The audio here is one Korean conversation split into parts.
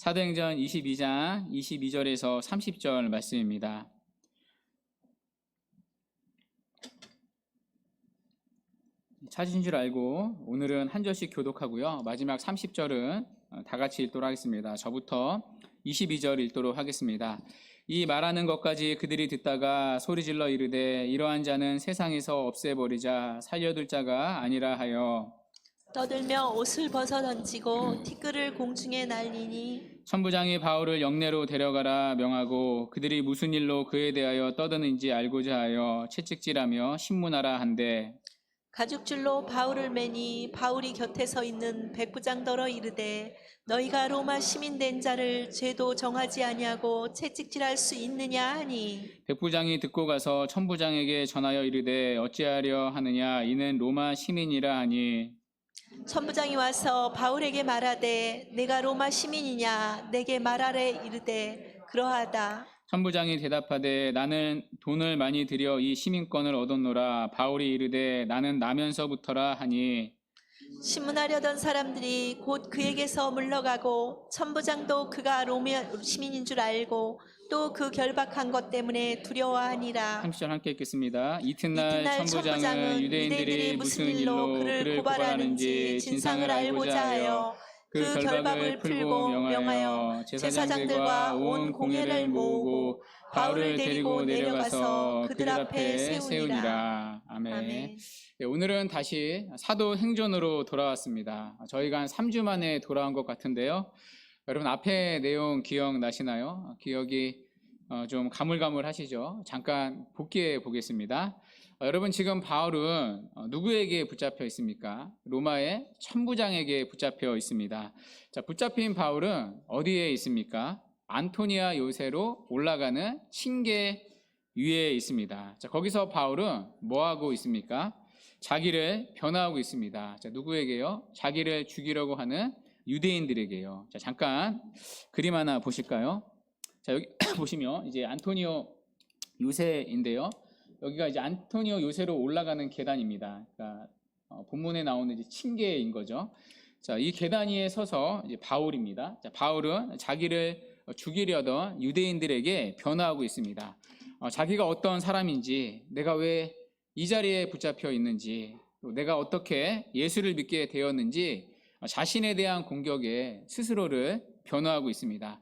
사도행전 22장 22절에서 30절 말씀입니다. 찾으신 줄 알고 오늘은 한 절씩 교독하고요. 마지막 30절은 다 같이 읽도록 하겠습니다. 저부터 22절 읽도록 하겠습니다. 이 말하는 것까지 그들이 듣다가 소리질러 이르되 이러한 자는 세상에서 없애버리자 살려둘 자가 아니라 하여 떠들며 옷을 벗어 던지고 티끌을 공중에 날리니 천부장이 바울을 영내로 데려가라 명하고 그들이 무슨 일로 그에 대하여 떠드는지 알고자 하여 채찍질하며 신문하라 한대 가죽줄로 바울을 매니 바울이 곁에 서 있는 백부장더러 이르되 너희가 로마 시민 된 자를 죄도 정하지 아니하고 채찍질할 수 있느냐 하니 백부장이 듣고 가서 천부장에게 전하여 이르되 어찌하려 하느냐 이는 로마 시민이라 하니 천부장이 와서 바울에게 말하되 내가 로마 시민이냐 내게 말하래 이르되 그러하다. 천부장이 대답하되 나는 돈을 많이 들여 이 시민권을 얻었노라. 바울이 이르되 나는 나면서부터라 하니 신문하려던 사람들이 곧 그에게서 물러가고 천부장도 그가 로마 시민인 줄 알고 또 그 결박한 것 때문에 두려워하니라. 30절 함께 읽겠습니다. 이튿날 이튿날 천부장은 유대인들이 무슨 일로 그를 고발하는지 진상을 알고자 하여 그 결박을 풀고 명하여 제사장들과 온 공회를 모으고 바울을 데리고 내려가서 그들 앞에 세우니라. 아멘. 네, 오늘은 다시 사도행전으로 돌아왔습니다. 저희가 한 3주 만에 돌아온 것 같은데요. 여러분 앞에 내용 기억나시나요? 기억이 좀 가물가물하시죠? 잠깐 복기해 보겠습니다. 여러분 지금 바울은 누구에게 붙잡혀 있습니까? 로마의 천부장에게 붙잡혀 있습니다. 자, 붙잡힌 바울은 어디에 있습니까? 안토니아 요새로 올라가는 층계 위에 있습니다. 자, 거기서 바울은 뭐 하고 있습니까? 자기를 변호하고 있습니다. 자, 누구에게요? 자기를 죽이려고 하는 유대인들에게요. 자, 잠깐 그림 하나 보실까요? 자, 여기 보시면 이제 안토니오 요새인데요. 여기가 이제 안토니오 요새로 올라가는 계단입니다. 그러니까 본문에 나오는 이제 층계인 거죠. 자, 이 계단 위에 서서 이제 바울입니다. 자, 바울은 자기를 죽이려던 유대인들에게 변호하고 있습니다. 자기가 어떤 사람인지, 내가 왜 이 자리에 붙잡혀 있는지, 또 내가 어떻게 예수를 믿게 되었는지 자신에 대한 공격에 스스로를 변호하고 있습니다.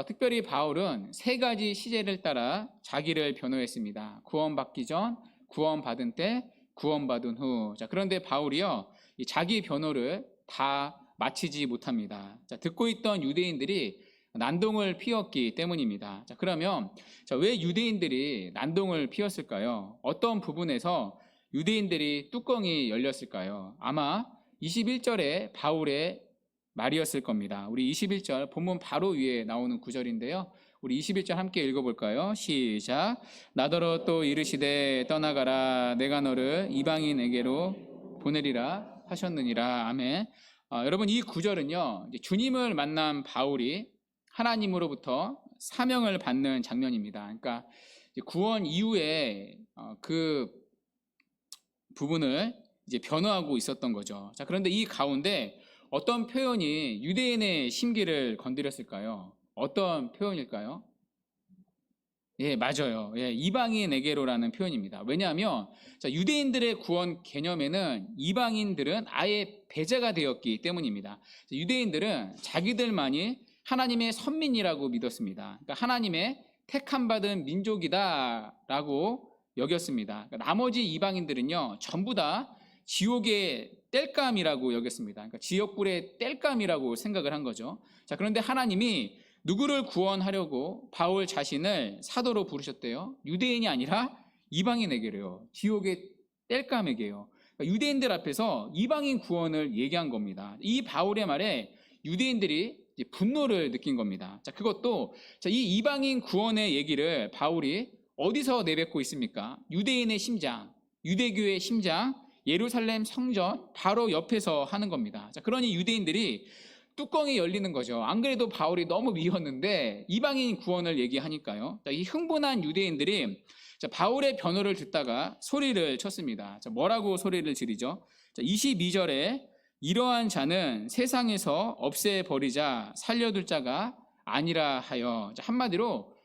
특별히 바울은 세 가지 시제를 따라 자기를 변호했습니다. 구원받기 전, 구원받은 때, 구원받은 후. 자, 그런데 바울이요, 이 자기 변호를 다 마치지 못합니다. 자, 듣고 있던 유대인들이 난동을 피웠기 때문입니다. 자, 그러면 왜 유대인들이 난동을 피웠을까요? 어떤 부분에서 유대인들이 뚜껑이 열렸을까요? 아마 21절에 바울의 말이었을 겁니다. 우리 21절 본문 바로 위에 나오는 구절인데요. 우리 21절 함께 읽어볼까요? 시작. 나더러 또 이르시되 떠나가라. 내가 너를 이방인에게로 보내리라 하셨느니라. 아멘. 여러분 이 구절은요, 주님을 만난 바울이 하나님으로부터 사명을 받는 장면입니다. 그러니까 구원 이후에 그 부분을 이제 변호하고 있었던 거죠. 자, 그런데 이 가운데 어떤 표현이 유대인의 심기를 건드렸을까요? 어떤 표현일까요? 예, 맞아요. 예, 이방인에게로라는 표현입니다. 왜냐하면 유대인들의 구원 개념에는 이방인들은 아예 배제가 되었기 때문입니다. 유대인들은 자기들만이 하나님의 선민이라고 믿었습니다. 그러니까 하나님의 택함 받은 민족이다라고 여겼습니다. 그러니까 나머지 이방인들은요, 전부 다 지옥의 땔감이라고 여겼습니다. 그러니까 지옥불의 땔감이라고 생각을 한 거죠. 자, 그런데 하나님이 누구를 구원하려고 바울 자신을 사도로 부르셨대요? 유대인이 아니라 이방인에게로요. 지옥의 땔감에게요. 그러니까 유대인들 앞에서 이방인 구원을 얘기한 겁니다. 이 바울의 말에 유대인들이 분노를 느낀 겁니다. 자, 그것도 이 이방인 구원의 얘기를 바울이 어디서 내뱉고 있습니까? 유대인의 심장, 유대교의 심장, 예루살렘 성전 바로 옆에서 하는 겁니다. 자, 그러니 유대인들이 뚜껑이 열리는 거죠. 안 그래도 바울이 너무 미웠는데 이방인 구원을 얘기하니까요. 자, 이 흥분한 유대인들이 바울의 변호를 듣다가 소리를 쳤습니다. 자, 뭐라고 소리를 지르죠? 자, 22절에 이러한 자는 세상에서 없애버리자 살려둘 자가 아니라 하여. 한마디로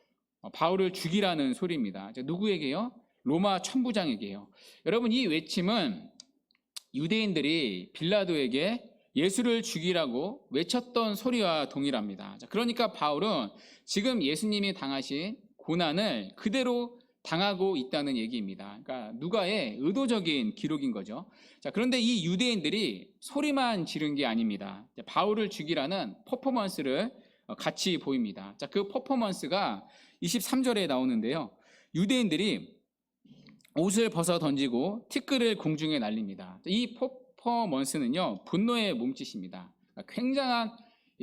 바울을 죽이라는 소리입니다. 누구에게요? 로마 천부장에게요. 여러분, 이 외침은 유대인들이 빌라도에게 예수를 죽이라고 외쳤던 소리와 동일합니다. 그러니까 바울은 지금 예수님이 당하신 고난을 그대로 당하고 있다는 얘기입니다. 그러니까 누가의 의도적인 기록인 거죠. 그런데 이 유대인들이 소리만 지른 게 아닙니다. 바울을 죽이라는 퍼포먼스를 같이 보입니다. 그 퍼포먼스가 23절에 나오는데요. 유대인들이 옷을 벗어 던지고 티끌을 공중에 날립니다. 이 퍼포먼스는요, 분노의 몸짓입니다. 굉장한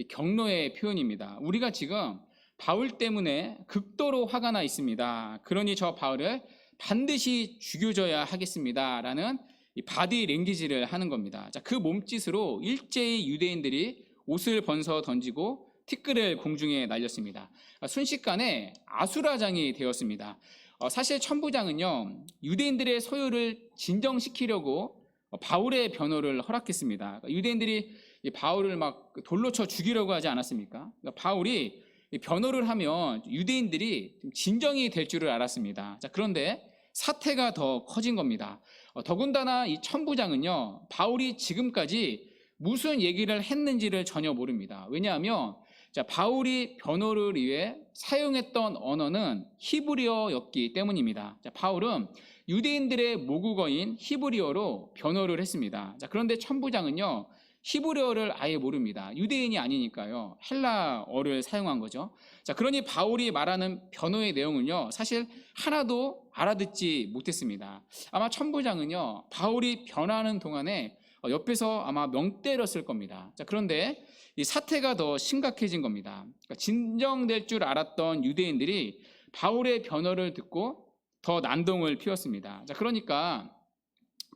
경로의 표현입니다. 우리가 지금 바울 때문에 극도로 화가 나 있습니다. 그러니 저 바울을 반드시 죽여줘야 하겠습니다. 라는 바디 랭귀지를 하는 겁니다. 그 몸짓으로 일제히 유대인들이 옷을 벗어 던지고 티끌을 공중에 날렸습니다. 순식간에 아수라장이 되었습니다. 사실 천부장은요, 유대인들의 소요를 진정시키려고 바울의 변호를 허락했습니다. 유대인들이 바울을 막 돌로 쳐 죽이려고 하지 않았습니까? 바울이 변호를 하면 유대인들이 진정이 될 줄을 알았습니다. 그런데 사태가 더 커진 겁니다. 더군다나 이 천부장은요, 바울이 지금까지 무슨 얘기를 했는지를 전혀 모릅니다. 왜냐하면 바울이 변호를 위해 사용했던 언어는 히브리어였기 때문입니다. 바울은 유대인들의 모국어인 히브리어로 변호를 했습니다. 그런데 천부장은요, 히브리어를 아예 모릅니다. 유대인이 아니니까요. 헬라어를 사용한 거죠. 그러니 바울이 말하는 변호의 내용은요, 사실 하나도 알아듣지 못했습니다. 아마 천부장은요, 바울이 변호하는 동안에 옆에서 아마 멍 때렸을 겁니다. 그런데 이 사태가 더 심각해진 겁니다. 진정될 줄 알았던 유대인들이 바울의 변호를 듣고 더 난동을 피웠습니다. 그러니까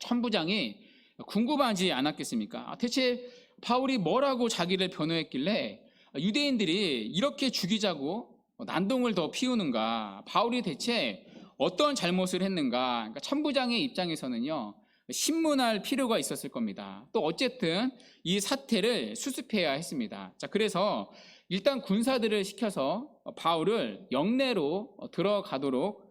천부장이 궁금하지 않았겠습니까? 대체 바울이 뭐라고 자기를 변호했길래 유대인들이 이렇게 죽이자고 난동을 더 피우는가? 바울이 대체 어떤 잘못을 했는가? 그러니까 천부장의 입장에서는요, 신문할 필요가 있었을 겁니다. 또 어쨌든 이 사태를 수습해야 했습니다. 그래서 일단 군사들을 시켜서 바울을 영내로 들어가도록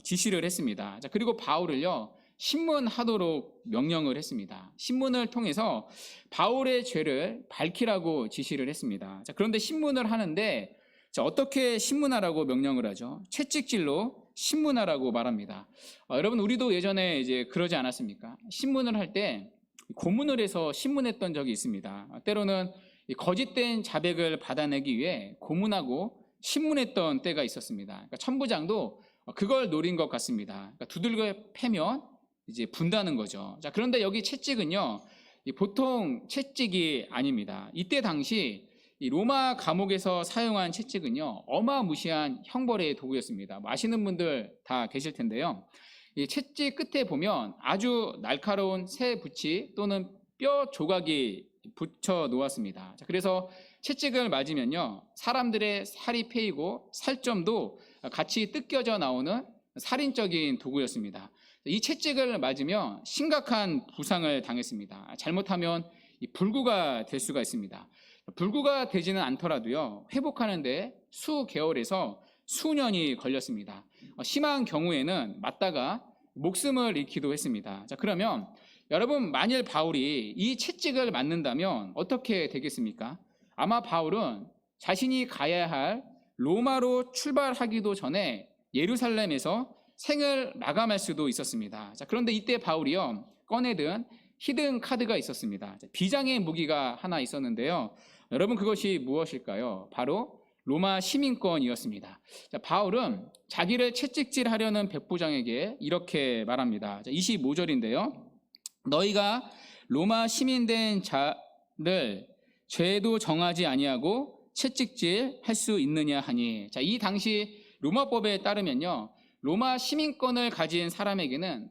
지시를 했습니다. 그리고 바울을요, 신문하도록 명령을 했습니다. 신문을 통해서 바울의 죄를 밝히라고 지시를 했습니다. 그런데 신문을 하는데 어떻게 신문하라고 명령을 하죠? 채찍질로 신문하라고 말합니다. 여러분, 우리도 예전에 이제 그러지 않았습니까? 신문을 할 때 고문을 해서 신문했던 적이 있습니다. 때로는 거짓된 자백을 받아내기 위해 고문하고 신문했던 때가 있었습니다. 그러니까 천부장도 그걸 노린 것 같습니다. 그러니까 두들겨 패면 이제 분다는 거죠. 그런데 여기 채찍은요, 보통 채찍이 아닙니다. 이때 당시 이 로마 감옥에서 사용한 채찍은요, 어마무시한 형벌의 도구였습니다. 아시는 분들 다 계실 텐데요. 이 채찍 끝에 보면 아주 날카로운 새 붓이 또는 뼈 조각이 붙여 놓았습니다. 그래서 채찍을 맞으면요, 사람들의 살이 패이고 살점도 같이 뜯겨져 나오는 살인적인 도구였습니다. 이 채찍을 맞으면 심각한 부상을 당했습니다. 잘못하면 불구가 될 수가 있습니다. 불구가 되지는 않더라도요, 회복하는데 수개월에서 수년이 걸렸습니다. 심한 경우에는 맞다가 목숨을 잃기도 했습니다. 그러면 여러분, 만일 바울이 이 채찍을 맞는다면 어떻게 되겠습니까? 아마 바울은 자신이 가야 할 로마로 출발하기도 전에 예루살렘에서 생을 마감할 수도 있었습니다. 그런데 이때 바울이요, 꺼내든 히든 카드가 있었습니다. 비장의 무기가 하나 있었는데요. 여러분, 그것이 무엇일까요? 바로 로마 시민권이었습니다. 바울은 자기를 채찍질하려는 백부장에게 이렇게 말합니다. 25절인데요. 너희가 로마 시민된 자를 죄도 정하지 아니하고 채찍질 할 수 있느냐 하니. 이 당시 로마법에 따르면요, 로마 시민권을 가진 사람에게는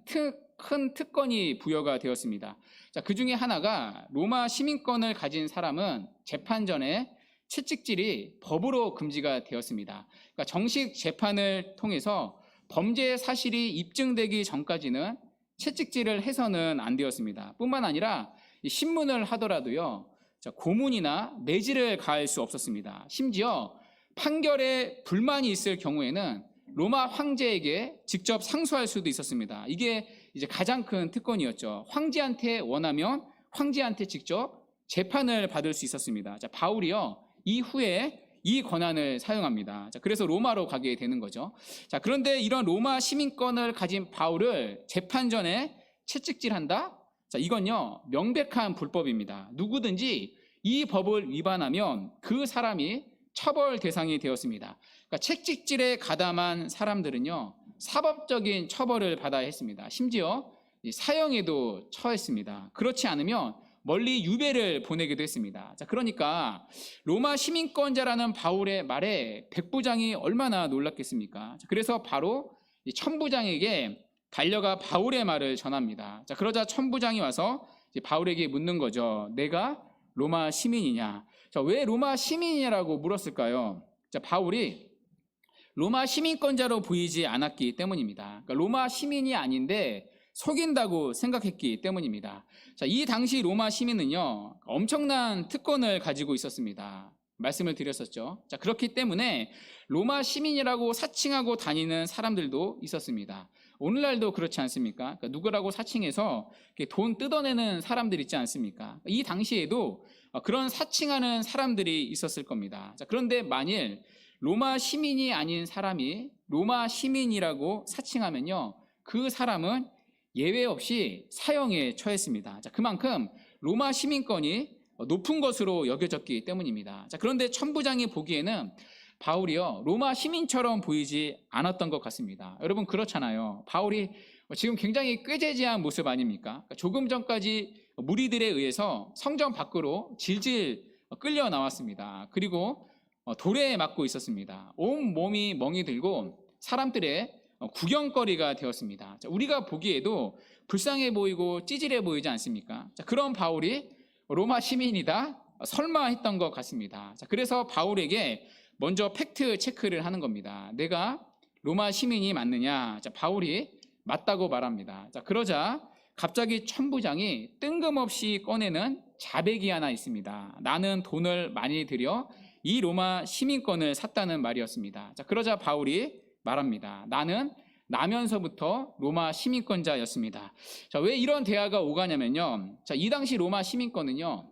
큰 특권이 부여가 되었습니다. 그 중에 하나가 로마 시민권을 가진 사람은 재판 전에 채찍질이 법으로 금지가 되었습니다. 그러니까 정식 재판을 통해서 범죄 사실이 입증되기 전까지는 채찍질을 해서는 안 되었습니다. 뿐만 아니라 신문을 하더라도요, 고문이나 매질을 가할 수 없었습니다. 심지어 판결에 불만이 있을 경우에는 로마 황제에게 직접 상소할 수도 있었습니다. 이게 이제 가장 큰 특권이었죠. 황제한테 원하면 황제한테 직접 재판을 받을 수 있었습니다. 자, 바울이요, 이후에 이 권한을 사용합니다. 자, 그래서 로마로 가게 되는 거죠. 자, 그런데 이런 로마 시민권을 가진 바울을 재판 전에 채찍질한다? 자, 이건요, 명백한 불법입니다. 누구든지 이 법을 위반하면 그 사람이 처벌 대상이 되었습니다. 그러니까 채찍질에 가담한 사람들은요, 사법적인 처벌을 받아야 했습니다. 심지어 사형에도 처했습니다. 그렇지 않으면 멀리 유배를 보내기도 했습니다. 자, 그러니까 로마 시민권자라는 바울의 말에 백부장이 얼마나 놀랐겠습니까? 자, 그래서 바로 이 천부장에게 달려가 바울의 말을 전합니다. 자, 그러자 천부장이 와서 이제 바울에게 묻는 거죠. 내가 로마 시민이냐? 자, 왜 로마 시민이냐라고 물었을까요? 자, 바울이 로마 시민권자로 보이지 않았기 때문입니다. 그러니까 로마 시민이 아닌데 속인다고 생각했기 때문입니다. 자, 이 당시 로마 시민은요, 엄청난 특권을 가지고 있었습니다. 말씀을 드렸었죠. 자, 그렇기 때문에 로마 시민이라고 사칭하고 다니는 사람들도 있었습니다. 오늘날도 그렇지 않습니까? 그러니까 누구라고 사칭해서 돈 뜯어내는 사람들 있지 않습니까? 이 당시에도 그런 사칭하는 사람들이 있었을 겁니다. 자, 그런데 만일 로마 시민이 아닌 사람이 로마 시민이라고 사칭하면요, 그 사람은 예외 없이 사형에 처했습니다. 자, 그만큼 로마 시민권이 높은 것으로 여겨졌기 때문입니다. 자, 그런데 천부장이 보기에는 바울이요, 로마 시민처럼 보이지 않았던 것 같습니다. 여러분 그렇잖아요. 바울이 지금 굉장히 꾀재재한 모습 아닙니까? 조금 전까지 무리들에 의해서 성전 밖으로 질질 끌려 나왔습니다. 그리고 돌에 맞고 있었습니다. 온 몸이 멍이 들고 사람들의 구경거리가 되었습니다. 자, 우리가 보기에도 불쌍해 보이고 찌질해 보이지 않습니까? 자, 그런 바울이 로마 시민이다? 설마 했던 것 같습니다. 자, 그래서 바울에게 먼저 팩트 체크를 하는 겁니다. 내가 로마 시민이 맞느냐? 자, 바울이 맞다고 말합니다. 자, 그러자 갑자기 천부장이 뜬금없이 꺼내는 자백이 하나 있습니다. 나는 돈을 많이 들여 이 로마 시민권을 샀다는 말이었습니다. 자, 그러자 바울이 말합니다. 나는 나면서부터 로마 시민권자였습니다. 자, 왜 이런 대화가 오가냐면요. 자, 이 당시 로마 시민권은요,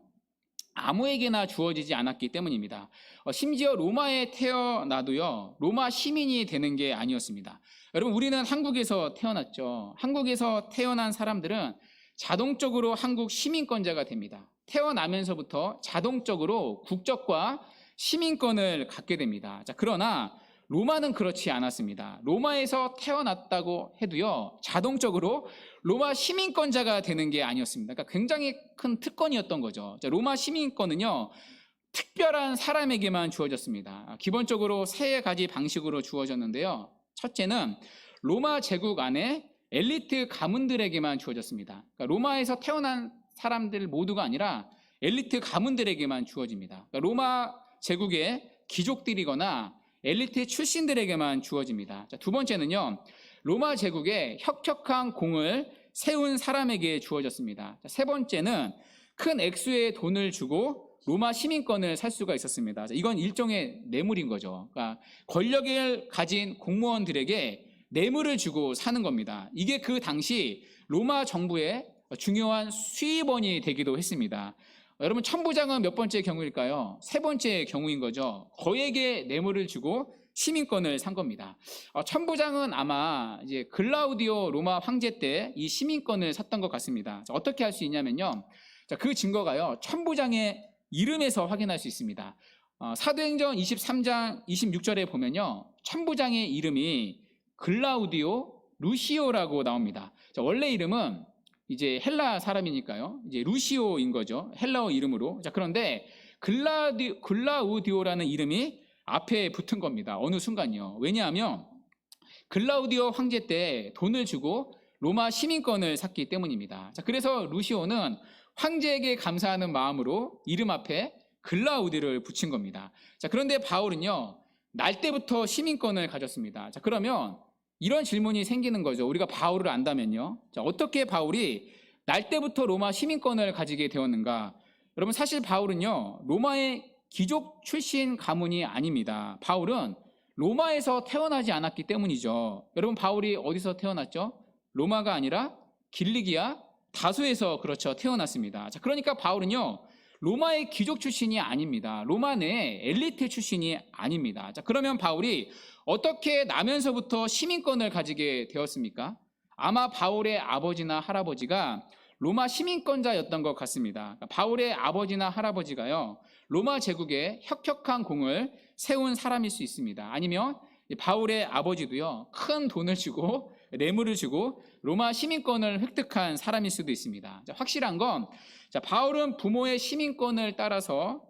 아무에게나 주어지지 않았기 때문입니다. 심지어 로마에 태어나도요, 로마 시민이 되는 게 아니었습니다. 여러분, 우리는 한국에서 태어났죠. 한국에서 태어난 사람들은 자동적으로 한국 시민권자가 됩니다. 태어나면서부터 자동적으로 국적과 시민권을 갖게 됩니다. 자, 그러나 로마는 그렇지 않았습니다. 로마에서 태어났다고 해도요, 자동적으로 로마 시민권자가 되는 게 아니었습니다. 그러니까 굉장히 큰 특권이었던 거죠. 자, 로마 시민권은요, 특별한 사람에게만 주어졌습니다. 기본적으로 세 가지 방식으로 주어졌는데요. 첫째는 로마 제국 안에 엘리트 가문들에게만 주어졌습니다. 그러니까 로마에서 태어난 사람들 모두가 아니라 엘리트 가문들에게만 주어집니다. 그러니까 로마 제국의 귀족들이거나 엘리트 출신들에게만 주어집니다. 자, 두 번째는요, 로마 제국에 혁혁한 공을 세운 사람에게 주어졌습니다. 자, 세 번째는 큰 액수의 돈을 주고 로마 시민권을 살 수가 있었습니다. 자, 이건 일종의 뇌물인 거죠. 그러니까 권력을 가진 공무원들에게 뇌물을 주고 사는 겁니다. 이게 그 당시 로마 정부의 중요한 수입원이 되기도 했습니다. 여러분, 천부장은 몇 번째 경우일까요? 세 번째 경우인 거죠. 거액의 뇌물을 주고 시민권을 산 겁니다. 천부장은 아마 이제 글라우디오 로마 황제 때 이 시민권을 샀던 것 같습니다. 자, 어떻게 할 수 있냐면요. 자, 그 증거가요, 천부장의 이름에서 확인할 수 있습니다. 사도행전 23장 26절에 보면요, 천부장의 이름이 글라우디오 루시오라고 나옵니다. 자, 원래 이름은 이제 헬라 사람이니까요, 이제 루시오인 거죠. 헬라어 이름으로. 자, 그런데 글라우디오라는 이름이 앞에 붙은 겁니다. 어느 순간이요. 왜냐하면 글라우디오 황제 때 돈을 주고 로마 시민권을 샀기 때문입니다. 자, 그래서 루시오는 황제에게 감사하는 마음으로 이름 앞에 글라우디를 붙인 겁니다. 자, 그런데 바울은요, 날 때부터 시민권을 가졌습니다. 자, 그러면 이런 질문이 생기는 거죠. 우리가 바울을 안다면요. 자, 어떻게 바울이 날 때부터 로마 시민권을 가지게 되었는가? 여러분, 사실 바울은요, 로마의 귀족 출신 가문이 아닙니다. 바울은 로마에서 태어나지 않았기 때문이죠. 여러분, 바울이 어디서 태어났죠? 로마가 아니라 길리기아 다소에서 그렇죠, 태어났습니다. 자, 그러니까 바울은요, 로마의 귀족 출신이 아닙니다. 로마 내 엘리트 출신이 아닙니다. 자, 그러면 바울이 어떻게 나면서부터 시민권을 가지게 되었습니까? 아마 바울의 아버지나 할아버지가 로마 시민권자였던 것 같습니다. 바울의 아버지나 할아버지가요, 로마 제국에 혁혁한 공을 세운 사람일 수 있습니다. 아니면 바울의 아버지도요, 큰 돈을 주고 뇌물을 주고 로마 시민권을 획득한 사람일 수도 있습니다. 확실한 건 바울은 부모의 시민권을 따라서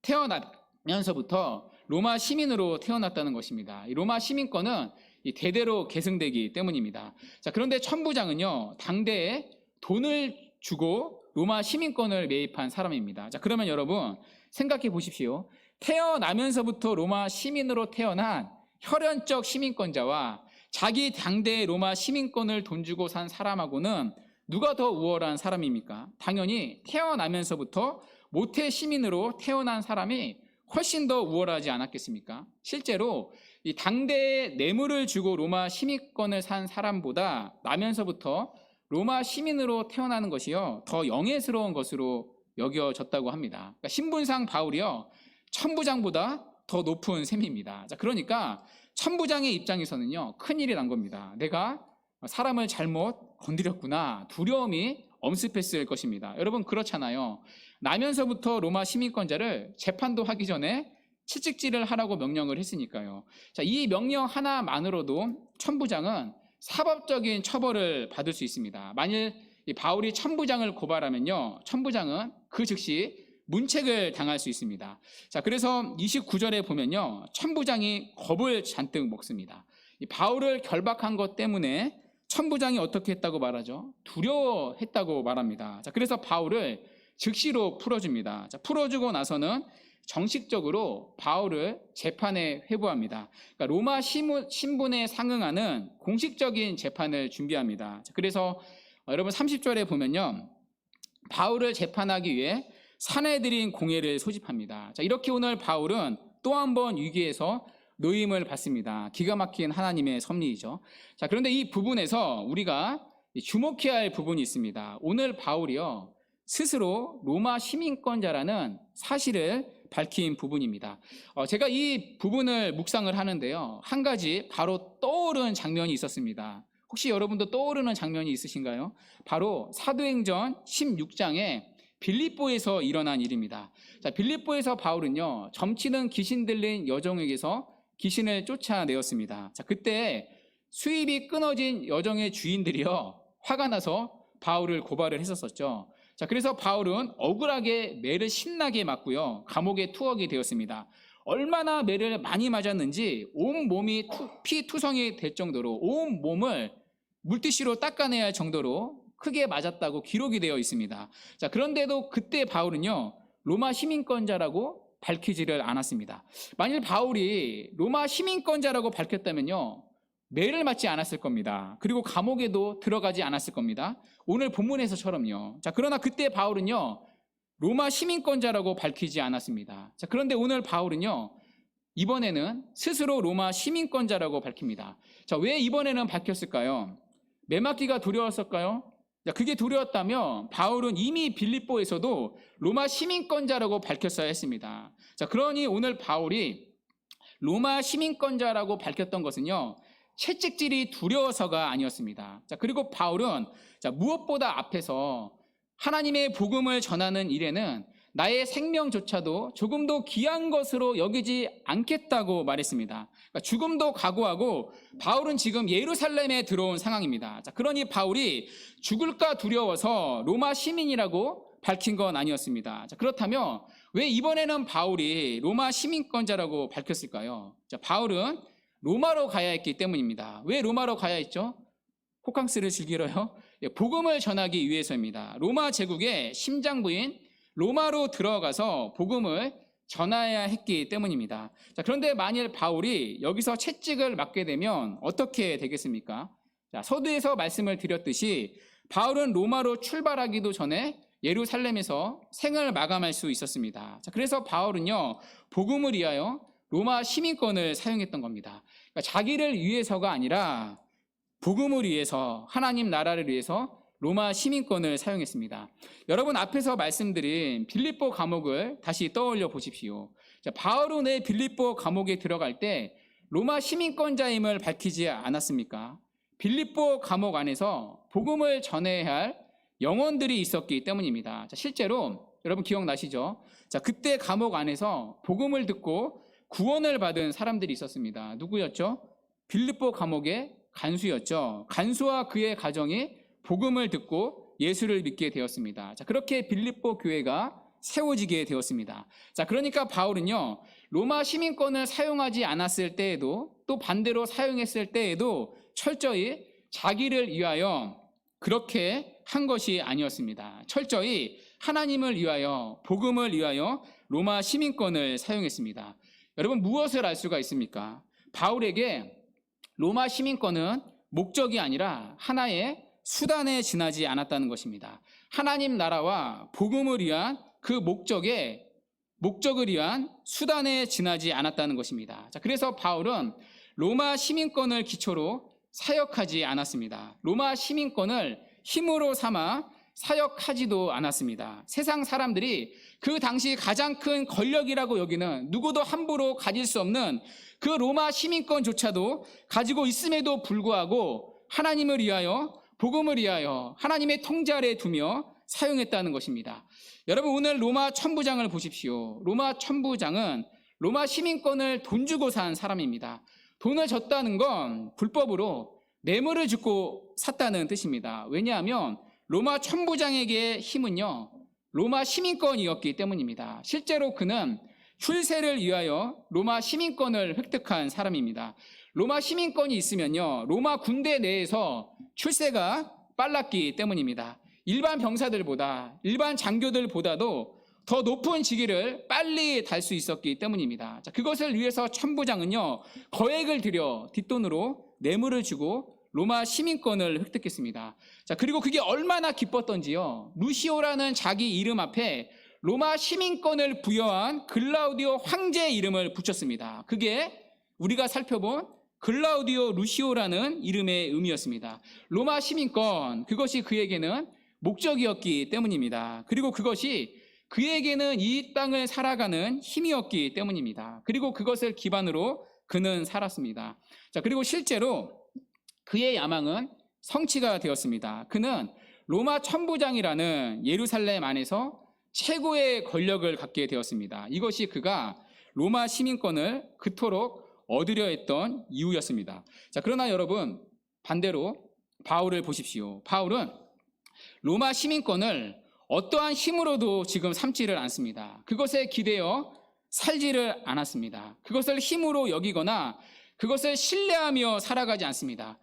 태어나면서부터 로마 시민으로 태어났다는 것입니다. 이 로마 시민권은 대대로 계승되기 때문입니다. 자, 그런데 천부장은요, 당대에 돈을 주고 로마 시민권을 매입한 사람입니다. 자, 그러면 여러분 생각해 보십시오. 태어나면서부터 로마 시민으로 태어난 혈연적 시민권자와 자기 당대의 로마 시민권을 돈 주고 산 사람하고는 누가 더 우월한 사람입니까? 당연히 태어나면서부터 모태 시민으로 태어난 사람이 훨씬 더 우월하지 않았겠습니까? 실제로 이 당대에 뇌물을 주고 로마 시민권을 산 사람보다 나면서부터 로마 시민으로 태어나는 것이요, 더 영예스러운 것으로 여겨졌다고 합니다. 그러니까 신분상 바울이요, 천부장보다 더 높은 셈입니다. 자, 그러니까 천부장의 입장에서는요, 큰일이 난 겁니다. 내가 사람을 잘못 건드렸구나, 두려움이 엄습했을 것입니다. 여러분, 그렇잖아요. 나면서부터 로마 시민권자를 재판도 하기 전에 채찍질을 하라고 명령을 했으니까요. 자, 이 명령 하나만으로도 천부장은 사법적인 처벌을 받을 수 있습니다. 만일 이 바울이 천부장을 고발하면요, 천부장은 그 즉시 문책을 당할 수 있습니다. 자, 그래서 29절에 보면요, 천부장이 겁을 잔뜩 먹습니다. 이 바울을 결박한 것 때문에 천부장이 어떻게 했다고 말하죠? 두려워했다고 말합니다. 자, 그래서 바울을 즉시로 풀어줍니다. 자, 풀어주고 나서는 정식적으로 바울을 재판에 회부합니다. 그러니까 로마 신분에 상응하는 공식적인 재판을 준비합니다. 자, 그래서 여러분 30절에 보면요, 바울을 재판하기 위해 사내들인 공회를 소집합니다. 자, 이렇게 오늘 바울은 또 한 번 위기에서 노임을 받습니다. 기가 막힌 하나님의 섭리이죠. 자, 그런데 이 부분에서 우리가 주목해야 할 부분이 있습니다. 오늘 바울이요, 스스로 로마 시민권자라는 사실을 밝힌 부분입니다. 제가 이 부분을 묵상을 하는데요, 한 가지 바로 떠오른 장면이 있었습니다. 혹시 여러분도 떠오르는 장면이 있으신가요? 바로 사도행전 16장에 빌립보에서 일어난 일입니다. 자, 빌립보에서 바울은요, 점치는 귀신 들린 여종에게서 귀신을 쫓아내었습니다. 자, 그때 수입이 끊어진 여종의 주인들이요, 화가 나서 바울을 고발을 했었죠. 자, 그래서 바울은 억울하게 매를 신나게 맞고요, 감옥에 투옥이 되었습니다. 얼마나 매를 많이 맞았는지 온 몸이 피투성이 될 정도로, 온 몸을 물티슈로 닦아내야 할 정도로 크게 맞았다고 기록이 되어 있습니다. 자, 그런데도 그때 바울은요, 로마 시민권자라고 밝히지를 않았습니다. 만일 바울이 로마 시민권자라고 밝혔다면요, 매를 맞지 않았을 겁니다. 그리고 감옥에도 들어가지 않았을 겁니다. 오늘 본문에서처럼요. 자, 그러나 그때 바울은요, 로마 시민권자라고 밝히지 않았습니다. 자, 그런데 오늘 바울은요, 이번에는 스스로 로마 시민권자라고 밝힙니다. 자, 왜 이번에는 밝혔을까요? 매 맞기가 두려웠을까요? 자, 그게 두려웠다면 바울은 이미 빌립보에서도 로마 시민권자라고 밝혔어야 했습니다. 자, 그러니 오늘 바울이 로마 시민권자라고 밝혔던 것은요, 채찍질이 두려워서가 아니었습니다. 자, 그리고 바울은 무엇보다 앞에서 하나님의 복음을 전하는 일에는 나의 생명조차도 조금도 귀한 것으로 여기지 않겠다고 말했습니다. 그러니까 죽음도 각오하고 바울은 지금 예루살렘에 들어온 상황입니다. 자, 그러니 바울이 죽을까 두려워서 로마 시민이라고 밝힌 건 아니었습니다. 자, 그렇다면 왜 이번에는 바울이 로마 시민권자라고 밝혔을까요? 자, 바울은 로마로 가야 했기 때문입니다. 왜 로마로 가야 했죠? 호캉스를 즐기러요? 복음을 전하기 위해서입니다. 로마 제국의 심장부인 로마로 들어가서 복음을 전해야 했기 때문입니다. 자, 그런데 만일 바울이 여기서 채찍을 맞게 되면 어떻게 되겠습니까? 자, 서두에서 말씀을 드렸듯이 바울은 로마로 출발하기도 전에 예루살렘에서 생을 마감할 수 있었습니다. 자, 그래서 바울은요, 복음을 위하여 로마 시민권을 사용했던 겁니다. 그러니까 자기를 위해서가 아니라 복음을 위해서, 하나님 나라를 위해서 로마 시민권을 사용했습니다. 여러분, 앞에서 말씀드린 빌립보 감옥을 다시 떠올려 보십시오. 자, 바울은 왜 빌립보 감옥에 들어갈 때 로마 시민권자임을 밝히지 않았습니까? 빌립보 감옥 안에서 복음을 전해야 할 영혼들이 있었기 때문입니다. 자, 실제로 여러분 기억나시죠? 자, 그때 감옥 안에서 복음을 듣고 구원을 받은 사람들이 있었습니다. 누구였죠? 빌립보 감옥의 간수였죠. 간수와 그의 가정이 복음을 듣고 예수를 믿게 되었습니다. 자, 그렇게 빌립보 교회가 세워지게 되었습니다. 자, 그러니까 바울은요, 로마 시민권을 사용하지 않았을 때에도, 또 반대로 사용했을 때에도 철저히 자기를 위하여 그렇게 한 것이 아니었습니다. 철저히 하나님을 위하여, 복음을 위하여 로마 시민권을 사용했습니다. 여러분, 무엇을 알 수가 있습니까? 바울에게 로마 시민권은 목적이 아니라 하나의 수단에 지나지 않았다는 것입니다. 하나님 나라와 복음을 위한 그 목적을 위한 수단에 지나지 않았다는 것입니다. 자, 그래서 바울은 로마 시민권을 기초로 사역하지 않았습니다. 로마 시민권을 힘으로 삼아 사역하지도 않았습니다. 세상 사람들이 그 당시 가장 큰 권력이라고 여기는, 누구도 함부로 가질 수 없는 그 로마 시민권조차도 가지고 있음에도 불구하고 하나님을 위하여, 복음을 위하여 하나님의 통제 아래 두며 사용했다는 것입니다. 여러분, 오늘 로마 천부장을 보십시오. 로마 천부장은 로마 시민권을 돈 주고 산 사람입니다. 돈을 줬다는 건 불법으로 뇌물을 주고 샀다는 뜻입니다. 왜냐하면 로마 천부장에게의 힘은요, 로마 시민권이었기 때문입니다. 실제로 그는 출세를 위하여 로마 시민권을 획득한 사람입니다. 로마 시민권이 있으면요, 로마 군대 내에서 출세가 빨랐기 때문입니다. 일반 병사들보다, 일반 장교들보다도 더 높은 직위를 빨리 달 수 있었기 때문입니다. 자, 그것을 위해서 천부장은요, 거액을 들여 뒷돈으로 뇌물을 주고 로마 시민권을 획득했습니다. 자, 그리고 그게 얼마나 기뻤던지요, 루시오라는 자기 이름 앞에 로마 시민권을 부여한 글라우디오 황제의 이름을 붙였습니다. 그게 우리가 살펴본 글라우디오 루시오라는 이름의 의미였습니다. 로마 시민권, 그것이 그에게는 목적이었기 때문입니다. 그리고 그것이 그에게는 이 땅을 살아가는 힘이었기 때문입니다. 그리고 그것을 기반으로 그는 살았습니다. 자, 그리고 실제로 그의 야망은 성취가 되었습니다. 그는 로마 천부장이라는 예루살렘 안에서 최고의 권력을 갖게 되었습니다. 이것이 그가 로마 시민권을 그토록 얻으려 했던 이유였습니다. 자, 그러나 여러분, 반대로 바울을 보십시오. 바울은 로마 시민권을 어떠한 힘으로도 지금 삼지를 않습니다. 그것에 기대어 살지를 않았습니다. 그것을 힘으로 여기거나 그것을 신뢰하며 살아가지 않습니다.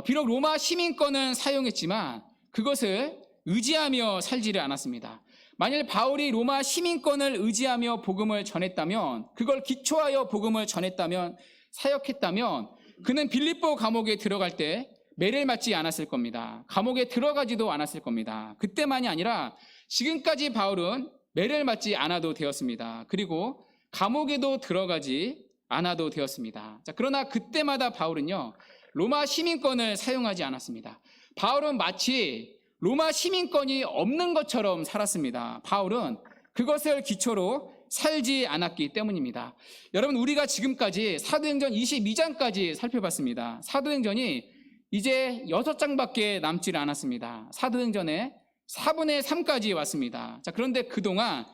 비록 로마 시민권은 사용했지만 그것을 의지하며 살지를 않았습니다. 만일 바울이 로마 시민권을 의지하며 복음을 전했다면, 그걸 기초하여 복음을 전했다면, 사역했다면, 그는 빌립보 감옥에 들어갈 때 매를 맞지 않았을 겁니다. 감옥에 들어가지도 않았을 겁니다. 그때만이 아니라 지금까지 바울은 매를 맞지 않아도 되었습니다. 그리고 감옥에도 들어가지 않아도 되었습니다. 자, 그러나 그때마다 바울은요, 로마 시민권을 사용하지 않았습니다. 바울은 마치 로마 시민권이 없는 것처럼 살았습니다. 바울은 그것을 기초로 살지 않았기 때문입니다. 여러분, 우리가 지금까지 사도행전 22장까지 살펴봤습니다. 사도행전이 이제 6장밖에 남지 않았습니다. 사도행전의 4분의 3까지 왔습니다. 자, 그런데 그동안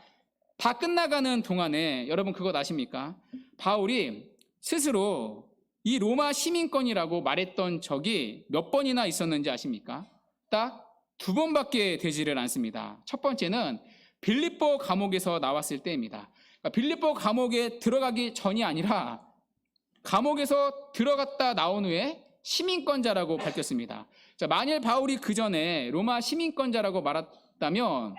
다 끝나가는 동안에 여러분 그것 아십니까? 바울이 스스로 이 로마 시민권이라고 말했던 적이 몇 번이나 있었는지 아십니까? 딱 2번밖에 되지를 않습니다. 첫 번째는 빌립보 감옥에서 나왔을 때입니다. 그러니까 빌립보 감옥에 들어가기 전이 아니라 감옥에서 들어갔다 나온 후에 시민권자라고 밝혔습니다. 자, 만일 바울이 그 전에 로마 시민권자라고 말했다면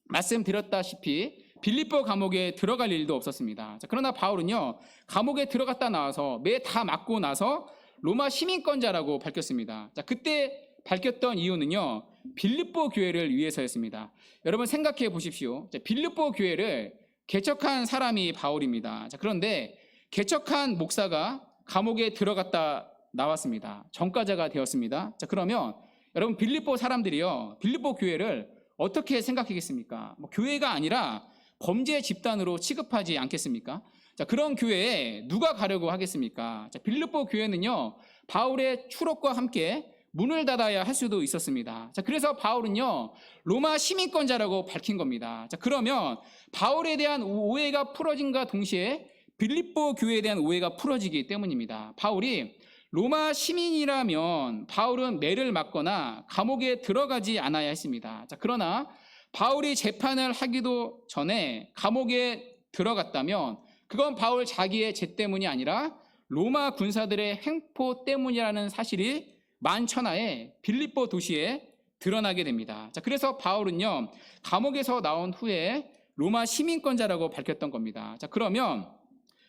말씀드렸다시피 빌립보 감옥에 들어갈 일도 없었습니다. 자, 그러나 바울은요, 감옥에 들어갔다 나와서 매 다 맞고 나서 로마 시민권자라고 밝혔습니다. 자, 그때 밝혔던 이유는요, 빌립보 교회를 위해서였습니다. 여러분 생각해 보십시오. 빌립보 교회를 개척한 사람이 바울입니다. 그런데 개척한 목사가 감옥에 들어갔다 나왔습니다. 전과자가 되었습니다. 그러면 여러분 빌립보 사람들이요, 빌립보 교회를 어떻게 생각하겠습니까? 교회가 아니라 범죄 집단으로 취급하지 않겠습니까? 그런 교회에 누가 가려고 하겠습니까? 빌립보 교회는요, 바울의 추록과 함께 문을 닫아야 할 수도 있었습니다. 그래서 바울은요, 로마 시민권자라고 밝힌 겁니다. 그러면 바울에 대한 오해가 풀어진과 동시에 빌립보 교회에 대한 오해가 풀어지기 때문입니다. 바울이 로마 시민이라면 바울은 매를 맞거나 감옥에 들어가지 않아야 했습니다. 그러나 바울이 재판을 하기도 전에 감옥에 들어갔다면 그건 바울 자기의 죄 때문이 아니라 로마 군사들의 횡포 때문이라는 사실이 만천하에 빌립보 도시에 드러나게 됩니다. 그래서 바울은요, 감옥에서 나온 후에 로마 시민권자라고 밝혔던 겁니다. 그러면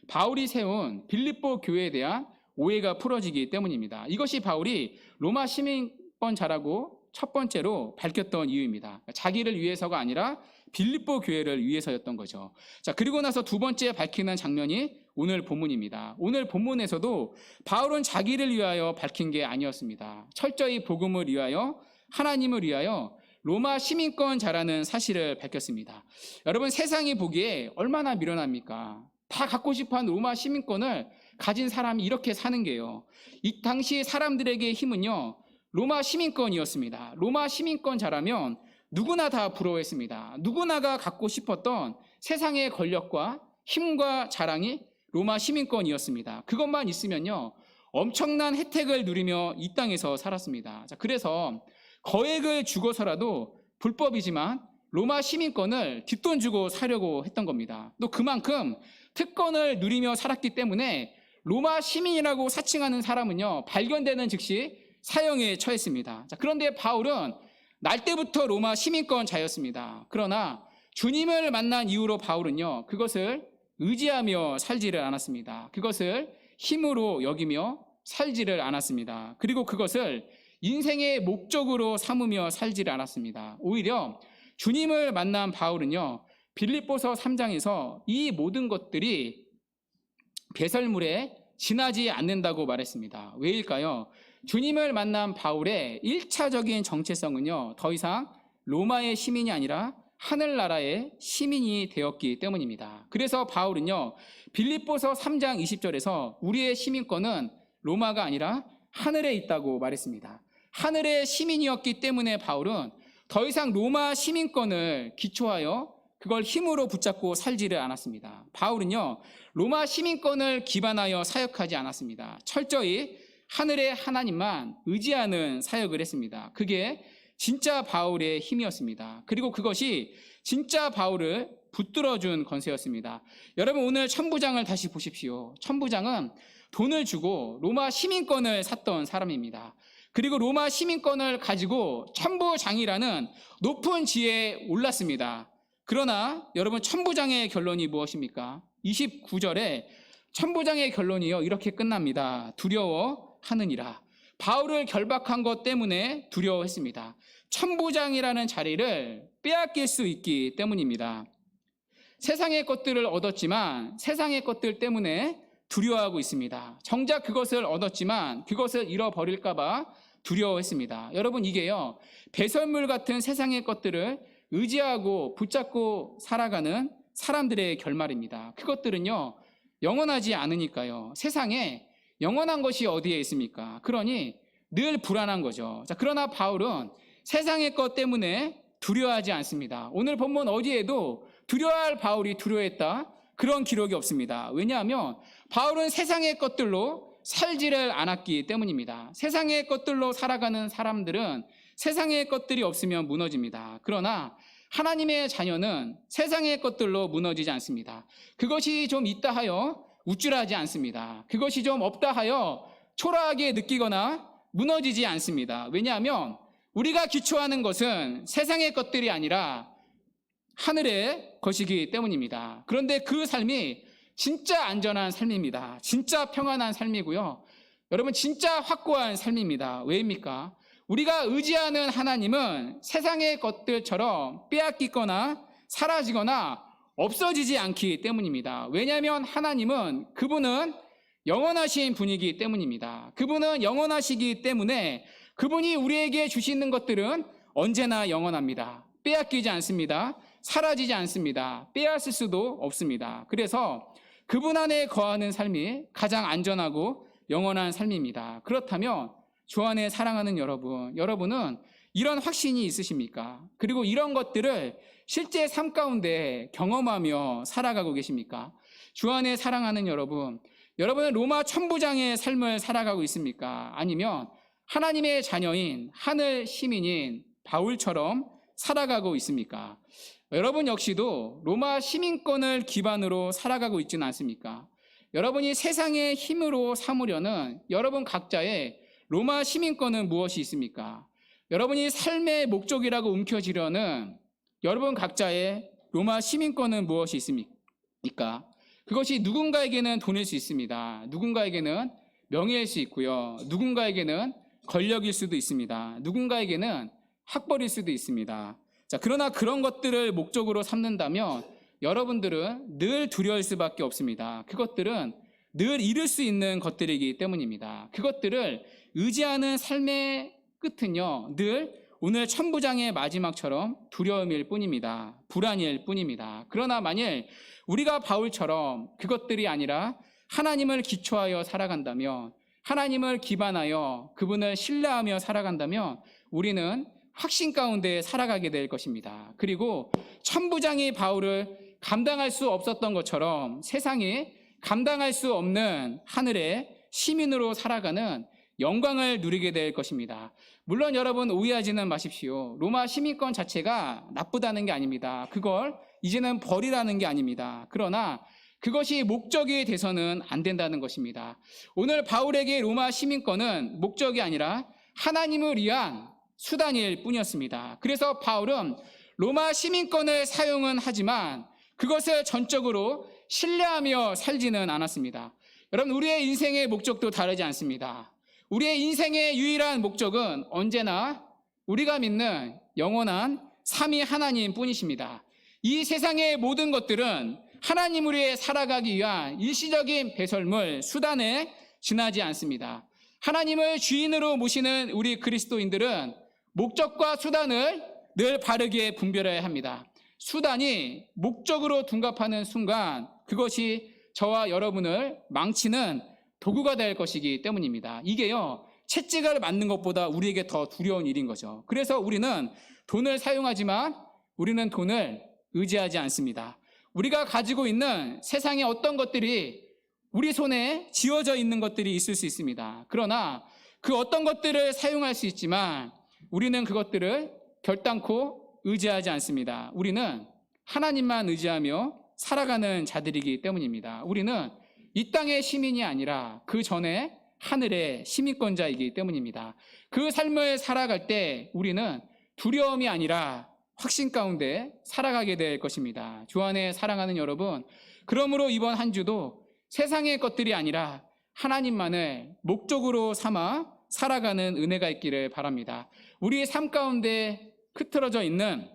바울이 세운 빌립보 교회에 대한 오해가 풀어지기 때문입니다. 이것이 바울이 로마 시민권자라고 첫 번째로 밝혔던 이유입니다. 자기를 위해서가 아니라 빌립보 교회를 위해서였던 거죠. 그리고 나서 두 번째 밝히는 장면이 오늘 본문입니다. 오늘 본문에서도 바울은 자기를 위하여 밝힌 게 아니었습니다. 철저히 복음을 위하여, 하나님을 위하여 로마 시민권자라는 사실을 밝혔습니다. 여러분, 세상이 보기에 얼마나 미련합니까? 다 갖고 싶어하는 로마 시민권을 가진 사람이 이렇게 사는 게요. 이 당시 사람들에게 힘은요, 로마 시민권이었습니다. 로마 시민권자라면 누구나 다 부러워했습니다. 누구나가 갖고 싶었던 세상의 권력과 힘과 자랑이 로마 시민권이었습니다. 그것만 있으면요, 엄청난 혜택을 누리며 이 땅에서 살았습니다. 그래서 거액을 주고서라도 불법이지만 로마 시민권을 뒷돈 주고 사려고 했던 겁니다. 또 그만큼 특권을 누리며 살았기 때문에 로마 시민이라고 사칭하는 사람은요, 발견되는 즉시 사형에 처했습니다. 그런데 바울은 날 때부터 로마 시민권자였습니다. 그러나 주님을 만난 이후로 바울은요, 그것을 의지하며 살지를 않았습니다. 그것을 힘으로 여기며 살지를 않았습니다. 그리고 그것을 인생의 목적으로 삼으며 살지를 않았습니다. 오히려 주님을 만난 바울은요, 빌립보서 3장에서 이 모든 것들이 배설물에 지나지 않는다고 말했습니다. 왜일까요? 주님을 만난 바울의 1차적인 정체성은요, 더 이상 로마의 시민이 아니라 하늘나라의 시민이 되었기 때문입니다. 그래서 바울은요, 빌립보서 3장 20절에서 우리의 시민권은 로마가 아니라 하늘에 있다고 말했습니다. 하늘의 시민이었기 때문에 바울은 더 이상 로마 시민권을 기초하여 그걸 힘으로 붙잡고 살지를 않았습니다. 바울은요, 로마 시민권을 기반하여 사역하지 않았습니다. 철저히 하늘의 하나님만 의지하는 사역을 했습니다. 그게 진짜 바울의 힘이었습니다. 그리고 그것이 진짜 바울을 붙들어준 권세였습니다. 여러분, 오늘 천부장을 다시 보십시오. 천부장은 돈을 주고 로마 시민권을 샀던 사람입니다. 그리고 로마 시민권을 가지고 천부장이라는 높은 지위에 올랐습니다. 그러나 여러분, 천부장의 결론이 무엇입니까? 29절에 천부장의 결론이요, 이렇게 끝납니다. 두려워하느니라. 바울을 결박한 것 때문에 두려워했습니다. 천부장이라는 자리를 빼앗길 수 있기 때문입니다. 세상의 것들을 얻었지만 세상의 것들 때문에 두려워하고 있습니다. 정작 그것을 얻었지만 그것을 잃어버릴까 봐 두려워했습니다. 여러분, 이게요, 배설물 같은 세상의 것들을 의지하고 붙잡고 살아가는 사람들의 결말입니다. 그것들은요, 영원하지 않으니까요. 세상에 영원한 것이 어디에 있습니까? 그러니 늘 불안한 거죠. 그러나 바울은 세상의 것 때문에 두려워하지 않습니다. 오늘 본문 어디에도 두려워할 바울이 두려워했다, 그런 기록이 없습니다. 왜냐하면 바울은 세상의 것들로 살지를 않았기 때문입니다. 세상의 것들로 살아가는 사람들은 세상의 것들이 없으면 무너집니다. 그러나 하나님의 자녀는 세상의 것들로 무너지지 않습니다. 그것이 좀 있다 하여 우쭐하지 않습니다. 그것이 좀 없다 하여 초라하게 느끼거나 무너지지 않습니다. 왜냐하면 우리가 기초하는 것은 세상의 것들이 아니라 하늘의 것이기 때문입니다. 그런데 그 삶이 진짜 안전한 삶입니다. 진짜 평안한 삶이고요. 여러분, 진짜 확고한 삶입니다. 왜입니까? 우리가 의지하는 하나님은 세상의 것들처럼 빼앗기거나 사라지거나 없어지지 않기 때문입니다. 왜냐하면 하나님은 그분은 영원하신 분이기 때문입니다. 그분은 영원하시기 때문에 그분이 우리에게 주시는 것들은 언제나 영원합니다. 빼앗기지 않습니다. 사라지지 않습니다. 빼앗을 수도 없습니다. 그래서 그분 안에 거하는 삶이 가장 안전하고 영원한 삶입니다. 그렇다면 주 안에 사랑하는 여러분은 이런 확신이 있으십니까? 그리고 이런 것들을 실제 삶 가운데 경험하며 살아가고 계십니까? 주 안에 사랑하는 여러분은 로마 천부장의 삶을 살아가고 있습니까? 아니면 하나님의 자녀인 하늘 시민인 바울처럼 살아가고 있습니까? 여러분 역시도 로마 시민권을 기반으로 살아가고 있지는 않습니까? 여러분이 세상의 힘으로 삼으려는 여러분 각자의 로마 시민권은 무엇이 있습니까? 여러분이 삶의 목적이라고 움켜쥐려는 여러분 각자의 로마 시민권은 무엇이 있습니까? 그것이 누군가에게는 돈일 수 있습니다. 누군가에게는 명예일 수 있고요. 누군가에게는 권력일 수도 있습니다. 누군가에게는 학벌일 수도 있습니다. 자, 그러나 그런 것들을 목적으로 삼는다면 여러분들은 늘 두려울 수밖에 없습니다. 그것들은 늘 잃을 수 있는 것들이기 때문입니다. 그것들을 의지하는 삶의 끝은요, 늘 오늘 천부장의 마지막처럼 두려움일 뿐입니다. 불안일 뿐입니다. 그러나 만일 우리가 바울처럼 그것들이 아니라 하나님을 기초하여 살아간다면, 하나님을 기반하여 그분을 신뢰하며 살아간다면 우리는 확신 가운데 살아가게 될 것입니다. 그리고 천부장이 바울을 감당할 수 없었던 것처럼 세상이 감당할 수 없는 하늘의 시민으로 살아가는 영광을 누리게 될 것입니다. 물론 여러분 오해하지는 마십시오. 로마 시민권 자체가 나쁘다는 게 아닙니다. 그걸 이제는 버리라는 게 아닙니다. 그러나 그것이 목적이 돼서는 안 된다는 것입니다. 오늘 바울에게 로마 시민권은 목적이 아니라 하나님을 위한 수단일 뿐이었습니다. 그래서 바울은 로마 시민권을 사용은 하지만 그것을 전적으로 신뢰하며 살지는 않았습니다. 여러분, 우리의 인생의 목적도 다르지 않습니다. 우리의 인생의 유일한 목적은 언제나 우리가 믿는 영원한 삼위 하나님 뿐이십니다. 이 세상의 모든 것들은 하나님을 위해 살아가기 위한 일시적인 배설물, 수단에 지나지 않습니다. 하나님을 주인으로 모시는 우리 그리스도인들은 목적과 수단을 늘 바르게 분별해야 합니다. 수단이 목적으로 둔갑하는 순간 그것이 저와 여러분을 망치는 도구가 될 것이기 때문입니다. 이게요, 채찍을 맞는 것보다 우리에게 더 두려운 일인 거죠. 그래서 우리는 돈을 사용하지만 우리는 돈을 의지하지 않습니다. 우리가 가지고 있는 세상의 어떤 것들이 우리 손에 쥐어져 있는 것들이 있을 수 있습니다. 그러나 그 어떤 것들을 사용할 수 있지만 우리는 그것들을 결단코 의지하지 않습니다. 우리는 하나님만 의지하며 살아가는 자들이기 때문입니다. 우리는 이 땅의 시민이 아니라 그 전에 하늘의 시민권자이기 때문입니다. 그 삶을 살아갈 때 우리는 두려움이 아니라 확신 가운데 살아가게 될 것입니다. 주 안에 사랑하는 여러분, 그러므로 이번 한 주도 세상의 것들이 아니라 하나님만을 목적으로 삼아 살아가는 은혜가 있기를 바랍니다. 우리의 삶 가운데 흐트러져 있는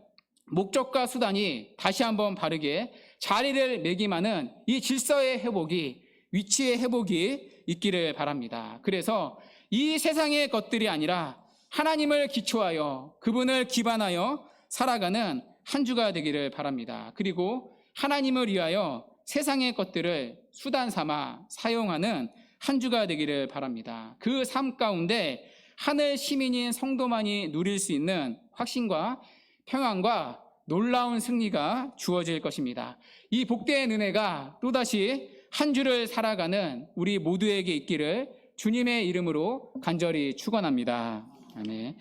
목적과 수단이 다시 한번 바르게 자리를 매김하는 이 질서의 회복이, 위치의 회복이 있기를 바랍니다. 그래서 이 세상의 것들이 아니라 하나님을 기초하여 그분을 기반하여 살아가는 한 주가 되기를 바랍니다. 그리고 하나님을 위하여 세상의 것들을 수단 삼아 사용하는 한 주가 되기를 바랍니다. 그 삶 가운데 하늘 시민인 성도만이 누릴 수 있는 확신과 평안과 놀라운 승리가 주어질 것입니다. 이 복된 은혜가 또다시 한 주를 살아가는 우리 모두에게 있기를 주님의 이름으로 간절히 축원합니다. 아멘.